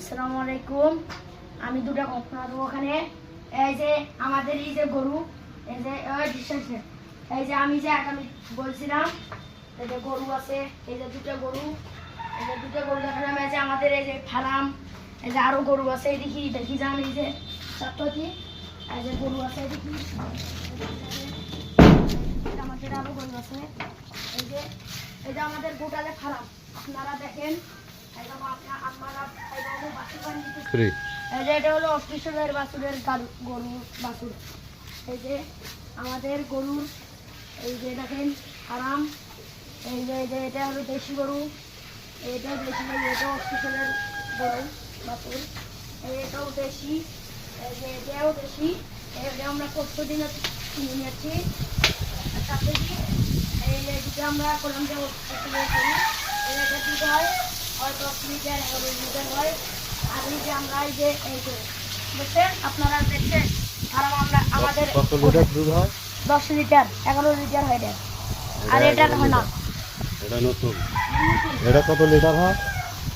আসসালামু আলাইকুম। আমি দুটো ঘটনা দেবো ওখানে। এই যে আমাদের এই যে গরু, এই যে এই যে আমি বলছিলাম এই যে গরু আছে, এই যে দুটো গরু, এই যে দুটো গরু দেখালাম। এই যে আমাদের এই যে ফার্ম, এই যে আরো গরু আছে, এই দেখি যান, এই যে সত্যি এই যে গরু আছে, দেখি আমাদের আরো গরু আছে। এই যে আমাদের গোটালে ফার্ম, আপনারা দেখেন। এটা হলো কৃষকের বাছুরের গরু বাছুর। এই যে আমাদের গরুর, এই যে দেখেন আরাম। এই যে এটা হলো দেশি গরু, এটা দেশি গরু, এটাও কৃষকের গরু বাছুর, এটাও দেশি, এই যে এটাও দেশি। এটা আমরা 14 দিন কিনে নিয়েছি। তাতে এই যে আমরা করলাম যে এটা দুধ হয়, হয়তো 10 লিটার 11 লিটার হয়। আর এই যে আমরা এই যে দেখছেন, আপনারা দেখছেন, আর আমরা আমাদের কত লিটার দুধ হয়? 10 লিটার 11 লিটার হয় এটা। আর এটা হয় না, এটা নতুন। এটা কত লিটার হয়?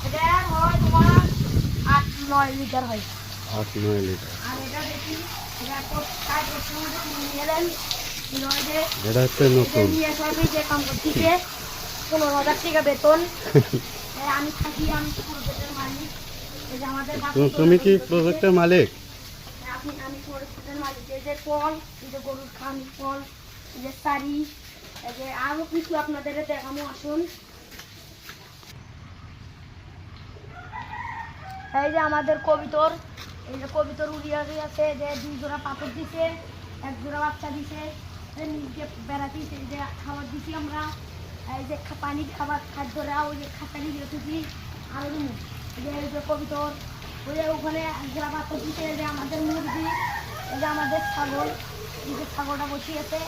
এটা হয় তোমার 8-9 লিটার হয়। 8-9 লিটার। আর এটা দেখি এটা তো 60 বছর নিয়ে এলেন, এটা হচ্ছে নতুন। যে কাম করতেছে 15,000 টাকা বেতন। আমি থাকি, আমি প্রজেক্টের মালিক। এই যে আমাদের তুমি কি প্রজেক্টের মালিক? আমি প্রজেক্টের মালিক। এই যে ফল, এই যে গরুর খানি ফল, এই যে শাড়ি, এই যে আরো কিছু আপনাদের দেখাবো, আসুন। এই যে আমাদের কবিতর, এই যে কবিতর উড়িয়ে আছে, যে 2 জোড়া পাথর দিছে, 1 জোড়া বাচ্চা দিছে, নিজে বেড়াতে এই যে খাবার দিছি আমরা। এই যে পানি খাবার খাদ্যরা, ওই যে খাতানি দিয়েছি আরো এই যে কবিতর, ওই যে ওখানে 1 জোড়া পাথর দিছে। এই যে আমাদের মুরগি, এই যে আমাদের ছাগল, এই যে ছাগলটা বসিয়েছে,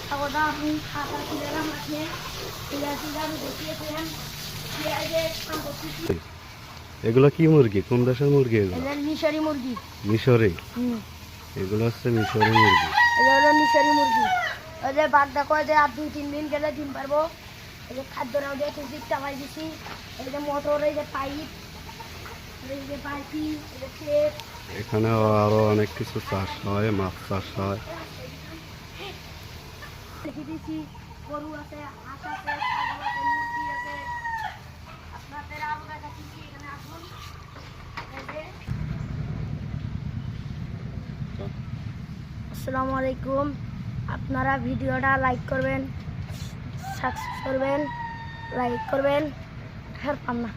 ছাগলটা আপনি খাতা তুলেলাম, আপনি আমি বসিয়েছিলেন। এই যে এগুলো কি মুরগি? কোন দেশের মুরগি এগুলো? মিশরি মুরগি। মিশরি? এগুলো হচ্ছে মিশরি মুরগি। এটা হলো মিশরি মুরগি। ওই যে বাঘ দেখো, যে আর 2-3 দিন গেলে ডিম পারবো। এই যে খাদ্যরাও দিয়ে কিছু চালাই দিছি। এই যে মোটর, এই যে পাইপ, এই যে পাইপি, এই যে টেপ। এখানে আরো অনেক কিছু চাষ হয়, মাছ চাষ হয়। দেখি দিছি গরু আছে, হাঁস আছে, ছাগল আছে, মুরগি আছে। আপনাদের আরো দেখাচ্ছি, এখানে আসুন। আসসালামু আলাইকুম। আপনারা ভিডিওটা লাইক করবেন, সাবস্ক্রাইব করবেন, লাইক করবেন, আর পান না।